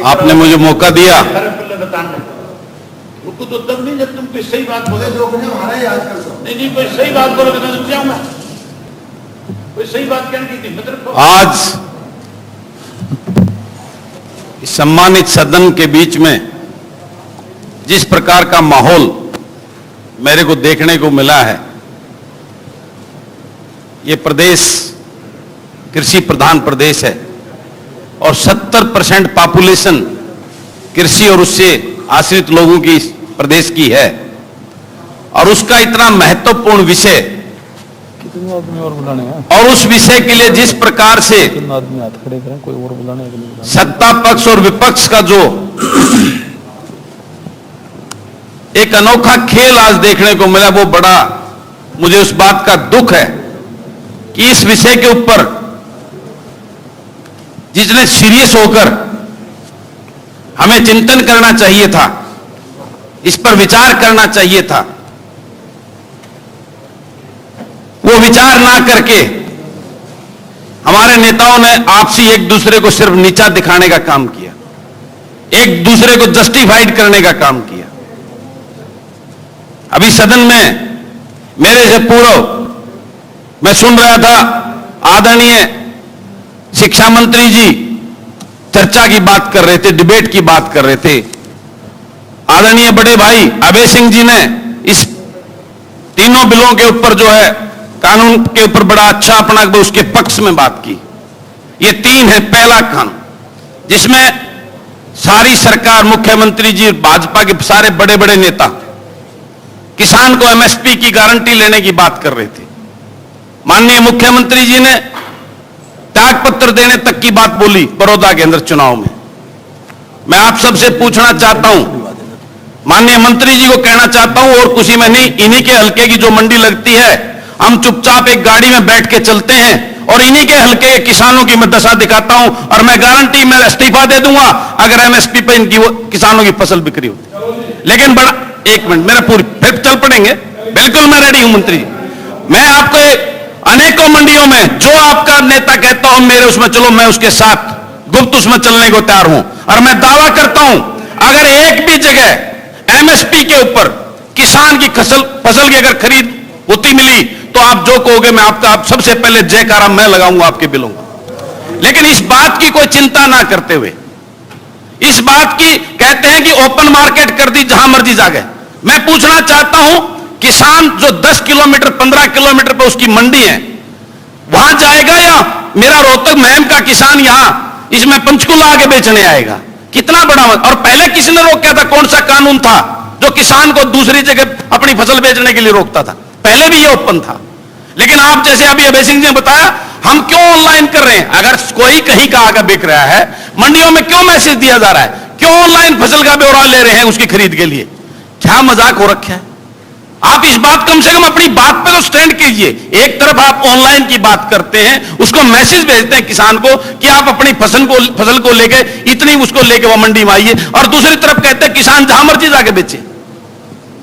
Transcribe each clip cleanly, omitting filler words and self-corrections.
आपने मुझे मौका दिया। तो तब नहीं जब तुम कोई सही बात बोले नहीं कोई सही बात बोलो तो मैं रुक जाऊंगा। कोई सही बात कहने की थी आज इस सम्मानित सदन के बीच में जिस प्रकार का माहौल मेरे को देखने को मिला है, ये प्रदेश कृषि प्रधान प्रदेश है और 70% पॉपुलेशन कृषि और उससे आश्रित लोगों की प्रदेश की है और उसका इतना महत्वपूर्ण विषय कितने आदमी और बुलाने हैं और उस विषय के लिए जिस प्रकार से कितने आदमी हाथ खड़े करें, कोई और बुलाने के लिए सत्ता पक्ष और विपक्ष का जो एक अनोखा खेल आज देखने को मिला, वो बड़ा मुझे उस बात का दुख है कि इस विषय के ऊपर जितने सीरियस होकर हमें चिंतन करना चाहिए था, इस पर विचार करना चाहिए था, वो विचार ना करके हमारे नेताओं ने आपसी एक दूसरे को सिर्फ नीचा दिखाने का काम किया, एक दूसरे को जस्टिफाइड करने का काम किया। अभी सदन में मेरे से पूर्व मैं सुन रहा था, आदरणीय शिक्षा मंत्री जी चर्चा की बात कर रहे थे, डिबेट की बात कर रहे थे। आदरणीय बड़े भाई अभय सिंह जी ने इस तीनों बिलों के ऊपर जो है कानून के ऊपर बड़ा अच्छा अपना उसके पक्ष में बात की। ये तीन है, पहला कानून जिसमें सारी सरकार, मुख्यमंत्री जी, भाजपा के सारे बड़े बड़े नेता किसान को एमएसपी की गारंटी लेने की बात कर रहे थे। माननीय मुख्यमंत्री जी ने त्यागपत्र देने तक की बात बोली बड़ौदा के अंदर चुनाव में। मैं आप सबसे पूछना चाहता हूं, माननीय मंत्री जी को कहना चाहता हूं और खुशी में नहीं, इन्हीं के हल्के की जो मंडी लगती है, हम चुपचाप एक गाड़ी में बैठ के चलते हैं और इन्हीं के हल्के के किसानों की मैं दशा दिखाता हूं और मैं गारंटी में इस्तीफा दे दूंगा अगर एमएसपी पे इनकी किसानों की फसल बिक्री होती। लेकिन बड़ा एक मिनट मेरा पूरी फिर चल पड़ेंगे, बिल्कुल मैं रेडी हूं मंत्री जी। मैं आपको अनेकों मंडियों में जो आपका नेता कहता हूं मेरे उसमें चलो, मैं उसके साथ गुप्त उसमें चलने को तैयार हूं और मैं दावा करता हूं अगर एक भी जगह एमएसपी के ऊपर किसान की फसल की अगर खरीद होती मिली तो आप जो कहोगे मैं आपका आप सबसे पहले जयकारा मैं लगाऊंगा आपके बिलों को। लेकिन इस बात की कोई चिंता ना करते हुए, इस बात की कहते हैं कि ओपन मार्केट कर दी जहां मर्जी जागे। मैं पूछना चाहता हूं, किसान जो 10 किलोमीटर 15 किलोमीटर पर उसकी मंडी है वहां जाएगा या मेरा रोहतक महम का किसान यहां इसमें पंचकुला आगे बेचने आएगा? कितना बड़ा। और पहले किसने रोका था? कौन सा कानून था जो किसान को दूसरी जगह अपनी फसल बेचने के लिए रोकता था? पहले भी ये ओपन था। लेकिन आप जैसे अभी अभय सिंह जी ने बताया, हम क्यों ऑनलाइन कर रहे हैं? अगर कोई कहीं का आगे बिक रहा है, मंडियों में क्यों मैसेज दिया जा रहा है? क्यों ऑनलाइन फसल का ब्यौरा ले रहे हैं उसकी खरीद के लिए? क्या मजाक हो रखा है? आप इस बात कम से कम अपनी बात पे तो स्टैंड कीजिए। एक तरफ आप ऑनलाइन की बात करते हैं, उसको मैसेज भेजते हैं किसान को कि आप अपनी फसल को लेके इतनी उसको लेके वो मंडी में आइए, और दूसरी तरफ कहते हैं किसान जहां मर्जी जाके बेचे।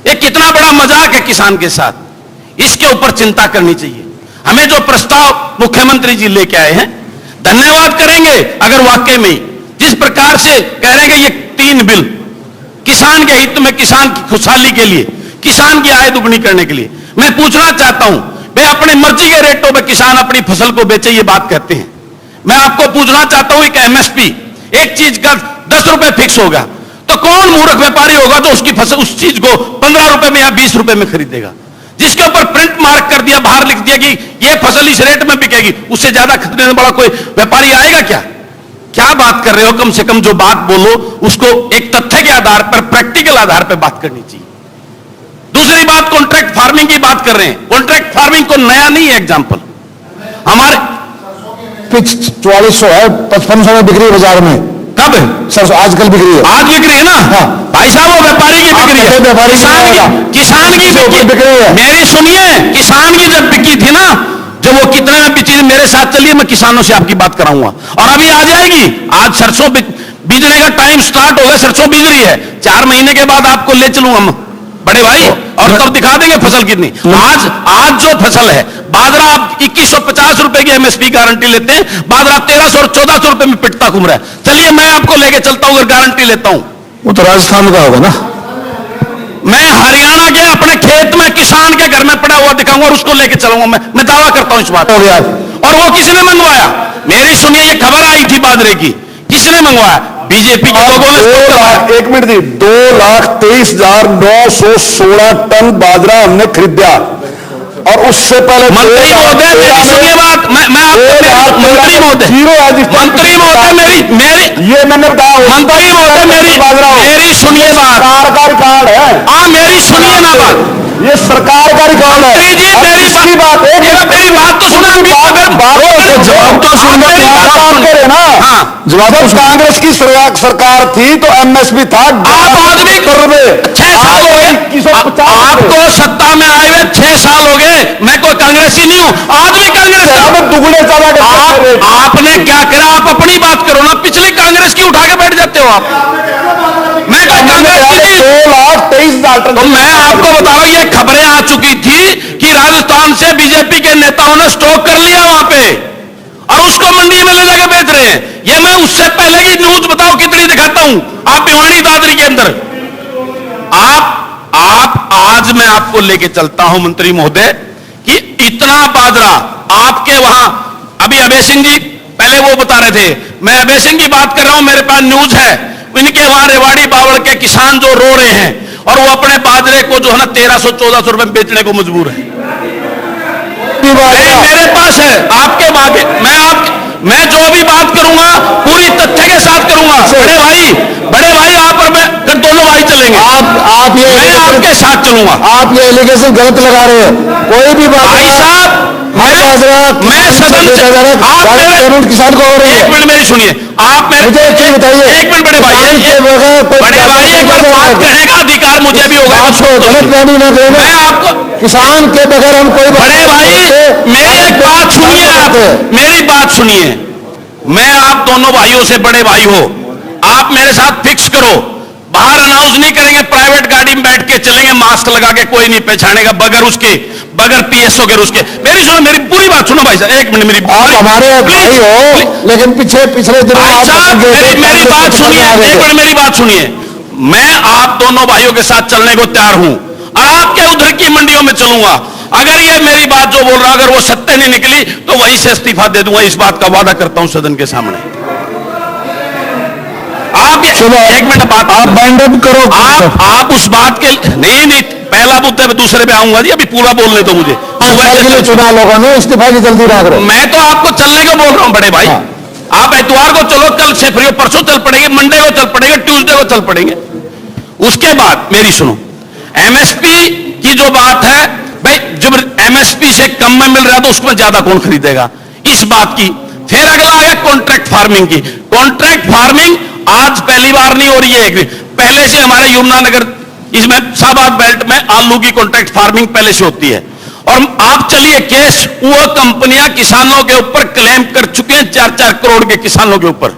ये कितना बड़ा मजाक है किसान के साथ। इसके ऊपर चिंता करनी चाहिए। हमें जो प्रस्ताव मुख्यमंत्री जी लेके आए हैं, धन्यवाद करेंगे अगर वाकई में जिस प्रकार से कह रहे हैं ये 3 बिल किसान के हित में, किसान की खुशहाली के लिए, किसान की आय दुगनी करने के लिए। मैं पूछना चाहता हूं, वे अपनी मर्जी के रेटों पर किसान अपनी फसल को बेचे, ये बात कहते हैं। मैं आपको पूछना चाहता हूं कि एमएसपी एक चीज का 10 रुपए फिक्स होगा तो कौन मूर्ख व्यापारी होगा तो उसकी फसल उस चीज को 15 रुपए में या 20 रुपए में खरीदेगा? जिसके ऊपर प्रिंट मार्क कर दिया, बाहर लिख दिया कि यह फसल इस रेट में बिकेगी, उससे ज्यादा खरीदने वाला कोई व्यापारी आएगा क्या? क्या बात कर रहे हो? कम से कम जो बात बोलो उसको एक तथ्य के आधार पर, प्रैक्टिकल आधार पर बात करनी चाहिए। दूसरी बात, कॉन्ट्रैक्ट फार्मिंग की बात कर रहे हैं। कॉन्ट्रैक्ट फार्मिंग को नया नहीं है एग्जांपल। हमारे 4400 है, 5500 में बिक्री बाजार में। कब है सरसों? आजकल बिक्री है। आज बिक्री है ना? हाँ। भाई साहब वो व्यापारी की बिक्री है, व्यापारी किसान की बिक्री है। मेरी सुनिए, किसान की जब बिकी थी ना, जब वो कितने में बिकी, मेरे साथ चलिए, मैं किसानों से आपकी बात कराऊंगा। और अभी आ जाएगी, आज सरसों बीजने का टाइम स्टार्ट हो गया, सरसों बीज रही है। 4 महीने के बाद आपको ले चलूंगा हम बड़े भाई, और तब दिखा देंगे फसल कितनी। आज जो फसल है बाजरा आप 2150 रुपए की एमएसपी गारंटी लेते हैं, बाजरा 1300 और 1400 रुपए में पिटता घूम रहा है। चलिए मैं आपको लेके चलता हूं, अगर गारंटी लेता हूं। वो तो राजस्थान का होगा ना। मैं हरियाणा के अपने खेत में किसान के घर में पड़ा हुआ दिखाऊंगा और उसको लेके चलूंगा। मैं दावा करता हूं इस बात हो गया। और वो किसने मंगवाया? मेरी सुनिए, ये खबर आई थी बाजरे की, किसने मंगवाया? बीजेपी के लोगों ने। 1 मिनट दी, 2,23,916 टन बाजरा हमने खरीदा और उससे पहले मंत्री महोदय मेरी सुनिए बात, मैं मंत्री महोदय मेरी ये मैंने बताया। मंत्री महोदय मेरी सुनिए बात। सरकार का रिकॉर्ड है। हाँ मेरी सुनिए ना बात, ये सरकार का रिकॉर्ड है। जी मेरी बात, मेरी बात तो सुना। जवाब तो सुनना करे ना। हाँ जब कांग्रेस की सरकार थी तो एमएसपी था आप आदमी 6 साल हो गए, आपको सत्ता में आए हुए 6 साल हो गए। मैं कोई कांग्रेसी नहीं हूं, आदमी कांग्रेस दुगने चला। आपने क्या करा? आप अपनी बात करो ना, पिछली कांग्रेस की उठा के बैठ जाते हो आप। मैं कोई कांग्रेसी नहीं। 2,23,000 टन। तो मैं आपको बता रहा हूं, ये खबरें आ चुकी थी कि राजस्थान से बीजेपी के नेताओं ने स्टॉक कर लिया वहां पे और उसको मंडी में ले जाकर बेच रहे हैं। ये मैं उससे पहले की न्यूज बताओ कितनी दिखाता हूं। आप भिवानी दादरी के अंदर आप आज मैं आपको लेके चलता हूं मंत्री महोदय कि इतना बाजरा आपके वहां, अभी अभय सिंह जी पहले वो बता रहे थे, मैं अभय सिंह की बात कर रहा हूं, मेरे पास न्यूज है। इनके वहां रेवाड़ी बावड़ के किसान जो रो रहे हैं और वो अपने बाजरे को जो है ना 1300-1400 रुपए में बेचने को मजबूर है। मेरे पास है आपके बागे, मैं जो भी बात करूंगा पूरी तथ्य के साथ करूंगा। बड़े भाई आप और मैं दोनों भाई चलेंगे। आप ये मैं आपके साथ चलूंगा। आप ये एलिगेशन गलत लगा रहे हैं। कोई भी बात भाई साहब, मैं सदन से पेमेंट किसान को हो रही है। 1 मिनट मेरी सुनिए, आप मुझे एक चीज बताइए। 1 मिनट बड़े भाई, बड़े भाई एक बार बात कहने का अधिकार मुझे भी होगा। गलत बयानी ना देना। मैं आपको किसान के बगैर हम कोई बड़े भाई मेरी एक बात सुनिए, आप मेरी बात सुनिए। मैं आप दोनों भाइयों से बड़े भाई हो, आप मेरे साथ फिक्स करो। बाहर अनाउंस नहीं करेंगे, प्राइवेट गाड़ी में बैठ के चलेंगे, मास्क लगा के, कोई नहीं पहचानेगा बगैर पीएसओ के उसके। मेरी सुनो, मेरी पूरी बात सुनो भाई साहब, 1 मिनट मेरी। आप हमारे भाई हो, लेकिन पिछले दिनों मेरी बात सुनिए, 1 मिनट मेरी बात सुनिए। मैं आप दोनों भाइयों के साथ चलने को तैयार हूं और आपके उधर की मंडियों में चलूंगा। अगर ये मेरी बात जो बोल रहा अगर वो सत्य नहीं निकली तो वहीं से इस्तीफा दे दूंगा। इस बात का वादा करता हूं सदन के सामने। आप 1 मिनट बात आप बाइंड अप करो। आप उस बात के नहीं पहला मुद्दे पे दूसरे पे आऊंगा जी, अभी पूरा बोलने दो मुझे। चुनाव लोगों ने इस्तीफा की जल्दी ना करो। मैं तो आपको चलने को बोल रहा हूं बड़े भाई। आप इतवार को चलो, कल से फ्री हो, परसों चल पड़ेंगे, मंडे को चल पड़ेंगे, ट्यूसडे को चल पड़ेंगे। उसके बाद मेरी सुनो, एमएसपी की जो बात है भाई, जब एमएसपी से कम में मिल रहा है तो उसको ज्यादा कौन खरीदेगा, इस बात की। फिर अगला आ गया कॉन्ट्रैक्ट फार्मिंग की। कॉन्ट्रैक्ट फार्मिंग आज पहली बार नहीं हो रही है, पहले से हमारे यमुनानगर इसमें शाहबाद बेल्ट में आलू की कॉन्ट्रैक्ट फार्मिंग पहले से होती है। और आप चलिए केस, वो कंपनियां किसानों के ऊपर क्लेम कर चुके हैं 4-4 करोड़ के किसानों के ऊपर।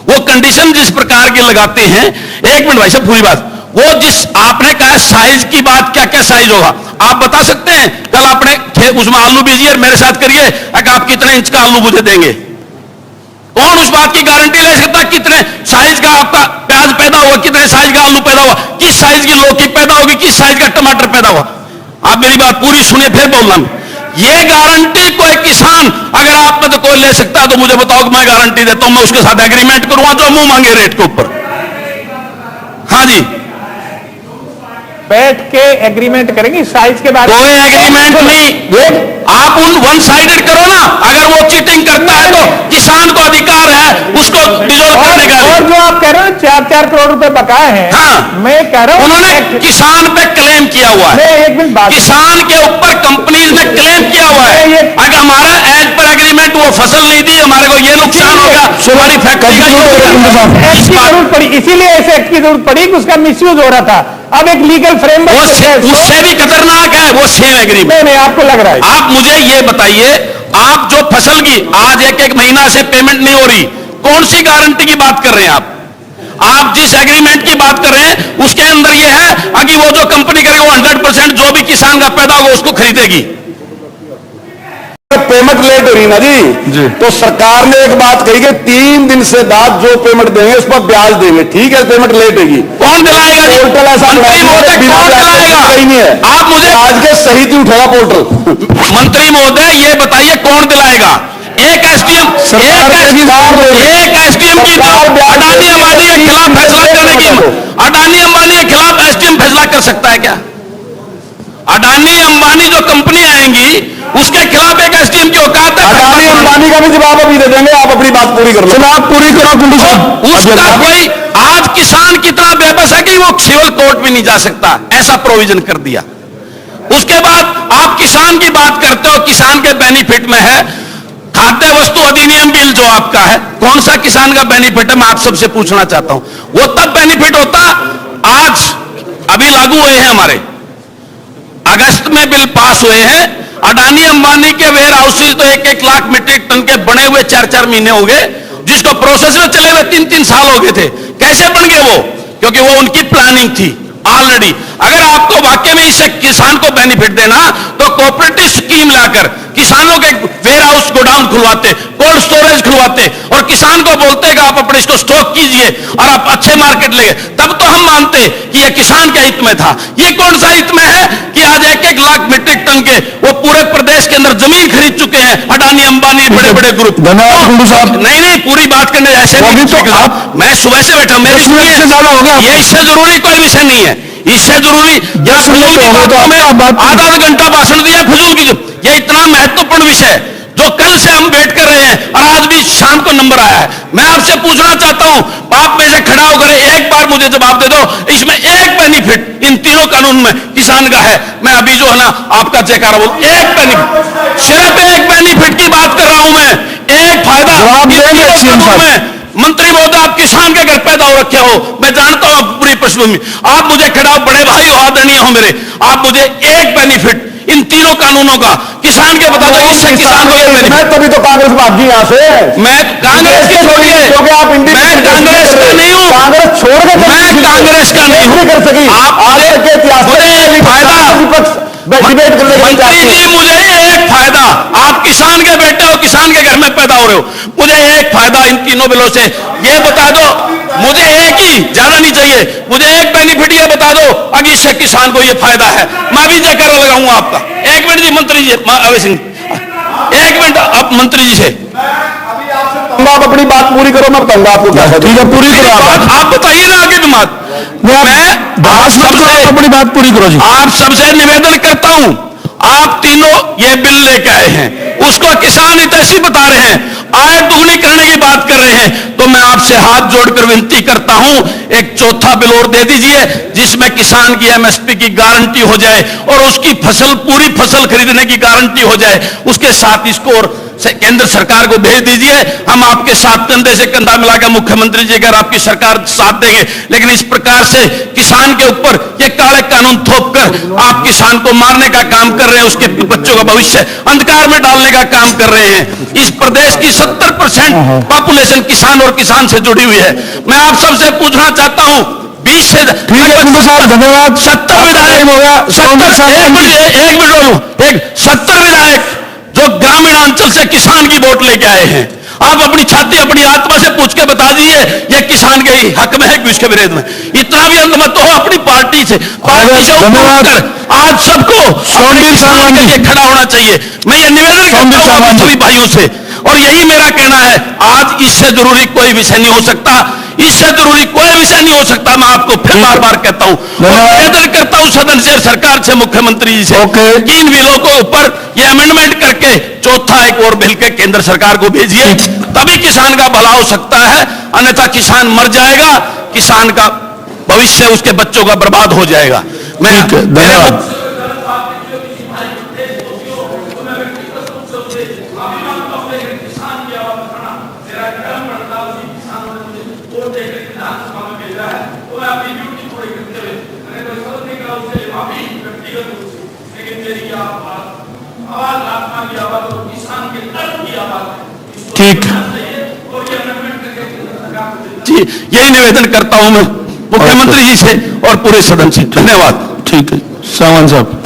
वो कंडीशन जिस प्रकार की लगाते हैं, 1 मिनट भाई साहब पूरी बात, वो जिस आपने कहा साइज की बात, क्या क्या साइज होगा आप बता सकते हैं? कल आपने उसमें आलू बीजिए और मेरे साथ करिए, अगर आप कितने इंच का आलू मुझे देंगे, कौन उस बात की गारंटी ले सकता? कितने साइज का आपका प्याज पैदा हुआ, कितने साइज का आलू पैदा हुआ, किस साइज की लौकी पैदा होगी, किस साइज का टमाटर पैदा हुआ। आप मेरी बात पूरी सुनिए फिर बोलना। ये गारंटी कोई किसान अगर आप में तो कोई ले सकता है तो मुझे बताओ कि मैं गारंटी देता हूं, मैं उसके साथ एग्रीमेंट करूंगा जो मुंह मांगे रेट के ऊपर। हाँ जी, बैठ के एग्रीमेंट करेंगे साइज के बारे में। कोई एग्रीमेंट नहीं, आप उन वन साइडेड करो ना। अगर वो चीटिंग करता है तो किसान को अधिकार है उसको डिसॉल्व करने का। और जो आप कह रहे हो 4-4 करोड़ रुपए बकाए हैं, हाँ, मैं कह रहा हूं उन्होंने किसान पे क्लेम किया हुआ है। 1 मिनट बात, किसान के ऊपर कंपनीज ने क्लेम किया हुआ है। अगर हमारा एज पर एग्रीमेंट वो फसल नहीं दी, हमारे को ये नुकसान होगा, हमारी फैक्ट्री का जरूरत पड़ी, इसीलिए ऐसे एक्ट की जरूरत पड़ी कि उसका मिसयूज हो रहा था। अब एक लीगल फ्रेमवर्क उससे भी खतरनाक है वो सेम एग्रीमेंट। नहीं, आपको लग रहा है। आप मुझे ये बताइए, आप जो फसल की आज 1-1 महीना से पेमेंट नहीं हो रही, कौन सी गारंटी की बात कर रहे हैं आप जिस एग्रीमेंट की बात कर रहे हैं उसके अंदर ये है कि वो जो कंपनी करेगी वो 100% जो भी किसान का पैदा होगा उसको खरीदेगी। अगर पेमेंट लेट हो रही ना जी तो सरकार ने एक बात कही कि 3 दिन से बाद जो पेमेंट देंगे उस पर ब्याज देंगे। ठीक है, पेमेंट लेट होगी, कौन दिलाएगा? पोर्टल ऐसा मंत्री महोदय कौन दिलाएगा? नहीं है। आप मुझे आज के सही थी उठेगा पोर्टल। मंत्री महोदय ये बताइए कौन दिलाएगा? एक एसडीएम की अडानी अंबानी के खिलाफ फैसला करने की, अडानी अंबानी के खिलाफ एसडीएम फैसला कर सकता है क्या? अडानी अंबानी जो कंपनी आएंगी उसके खिलाफ एक एसडीएम की औकात है? अडानी अंबानी का भी जवाब अभी दे देंगे, आप अपनी बात पूरी कर लो। आप पूरी करो कुंडू साहब। उसका कोई आज किसान कितना बेबस है कि वो सिविल कोर्ट भी नहीं जा सकता, ऐसा प्रोविजन कर दिया। उसके बाद आप किसान की बात करते हो, किसान के बेनिफिट में है खाद्य वस्तु अधिनियम बिल जो आपका है, कौन सा किसान का बेनिफिट है? मैं आप सबसे पूछना चाहता हूं। वो तब बेनिफिट होता, आज अभी लागू हुए हैं हमारे, अगस्त में बिल पास हुए हैं। अडानी अंबानी के वेयर हाउसेज तो 1-1 लाख मीट्रिक टन के बने हुए 4-4 महीने हो गए, जिसको प्रोसेस में चले हुए 3-3 साल हो गए थे। कैसे बन गए वो? क्योंकि वो उनकी प्लानिंग थी ऑलरेडी। अगर आपको वाकई में इससे किसान को बेनिफिट देना तो कोऑपरेटिव स्कीम लाकर किसानों के वेयर हाउस गोडाउन खुलवाते, कोल्ड स्टोरेज खुलवाते और किसान को बोलते कि आप अपने इसको स्टॉक कीजिए और आप अच्छे मार्केट लेंगे, तब तो हम मानते कि ये किसान के हित में था। ये कौन सा हित में है कि आज 1-1 लाख मीट्रिक टन के वो पूरे प्रदेश के अंदर जमीन खरीद चुके हैं अडानी अंबानी बड़े बड़े ग्रुप। धन्यवाद साहब। नहीं पूरी बात करने ऐसे नहीं, मैं सुबह से बैठा, मेरी ये इससे जरूरी कोई विषय नहीं है। इससे जरूरी आधा घंटा भाषण दिया फजूल की, ये इतना महत्वपूर्ण विषय जो कल से हम वेट कर रहे हैं और आज भी शाम को नंबर आया है। मैं आपसे पूछना चाहता हूं, आप में से खड़ा होकर एक बार मुझे जवाब दे दो, इसमें एक बेनिफिट इन तीनों कानून में किसान का है? मैं अभी जो है ना आपका जयकारा बोल, एक बेनिफिट, सिर्फ एक बेनिफिट की बात कर रहा हूं मैं, एक फायदा। मंत्री महोदय, आप किसान के घर पैदा हो रखे हो, मैं जानता हूं पूरी पृष्ठभूमि, आप मुझे खड़ा हो, बड़े भाई हो, आदरणीय हो मेरे, आप मुझे एक बेनिफिट इन तीनों कानूनों का किसान के बता दो, इससे किसान को बेनिफिट। मैं तभी तो कांग्रेस भागी यहाँ से। मैं कांग्रेस की छोड़िए, क्योंकि आप मैं कांग्रेस का नहीं हूं, कांग्रेस छोड़ के मैं कांग्रेस का नहीं हूं। कर सकी आप मुझे एक फायदा, मंत्री जी मुझे एक फायदा, आप किसान के बेटे हो, किसान के घर में पैदा हो रहे हो, मुझे एक फायदा इन तीनों बिलों से ये बता दो, मुझे एक ही, ज्यादा नहीं चाहिए, मुझे एक बेनिफिट ये बता दो अगर इससे किसान को ये फायदा है, मैं भी जयकारा लगाऊंगा आपका। 1 मिनट जी मंत्री जी, अवय सिंह 1 मिनट, आप मंत्री जी से आप अपनी बात पूरी करो, मैं बताऊंगा आपको क्या है। ठीक है, पूरी करो आप बताइए ना आगे बात। मैं आप सबसे अपनी बात पूरी करो जी। आप सबसे निवेदन करता हूं, आप तीनों ये बिल लेके आए हैं, उसको किसान हितैषी बता रहे हैं, आय दुगनी करने की बात कर रहे हैं, तो मैं आपसे हाथ जोड़कर विनती करता हूं, एक चौथा बिल और दे दीजिए जिसमें किसान की एमएसपी की गारंटी हो जाए और उसकी फसल, पूरी फसल खरीदने की गारंटी हो जाए। उसके साथ इसको और केंद्र सरकार को भेज दीजिए, हम आपके साथ कंधे से कंधा मिलाकर, मुख्यमंत्री जी अगर आपकी सरकार साथ देंगे, लेकिन इस प्रकार से किसान के ऊपर ये काले कानून थोपकर आप किसान को मारने का काम कर रहे हैं, उसके बच्चों का भविष्य अंधकार में डालने का काम कर रहे हैं। इस प्रदेश की 70% पॉपुलेशन किसान और किसान से जुड़ी हुई है। मैं आप सबसे पूछना चाहता हूं, 20 से धन्यवाद। 70 विधायक हो गया, 70 विधायक जो ग्रामीण अंचल से किसान की वोट लेके आए हैं, आप अपनी छाती अपनी आत्मा से पूछ के बता दीजिए ये किसान के हक में है कि उसके विरोध में। इतना भी अंत मत हो अपनी पार्टी से उठकर आज सबको किसान के लिए खड़ा होना चाहिए। मैं ये निवेदन करता हूं सभी भाइयों से, और यही मेरा कहना है, आज इससे जरूरी कोई विषय नहीं हो सकता, इससे जरूरी कोई विषय नहीं हो सकता। मैं आपको फिर बार बार कहता हूं, निवेदन करता हूं सदन से, सरकार से, मुख्यमंत्री जी से, इन बिलों को ऊपर ये अमेंडमेंट करके चौथा एक और बिल के केंद्र सरकार को भेजिए, तभी किसान का भला हो सकता है, अन्यथा किसान मर जाएगा, किसान का भविष्य, उसके बच्चों का बर्बाद हो जाएगा। मैं धन्यवाद। ठीक, जी यही निवेदन करता हूं मैं मुख्यमंत्री जी से और पूरे सदन से। धन्यवाद। ठीक है, सावंत साहब।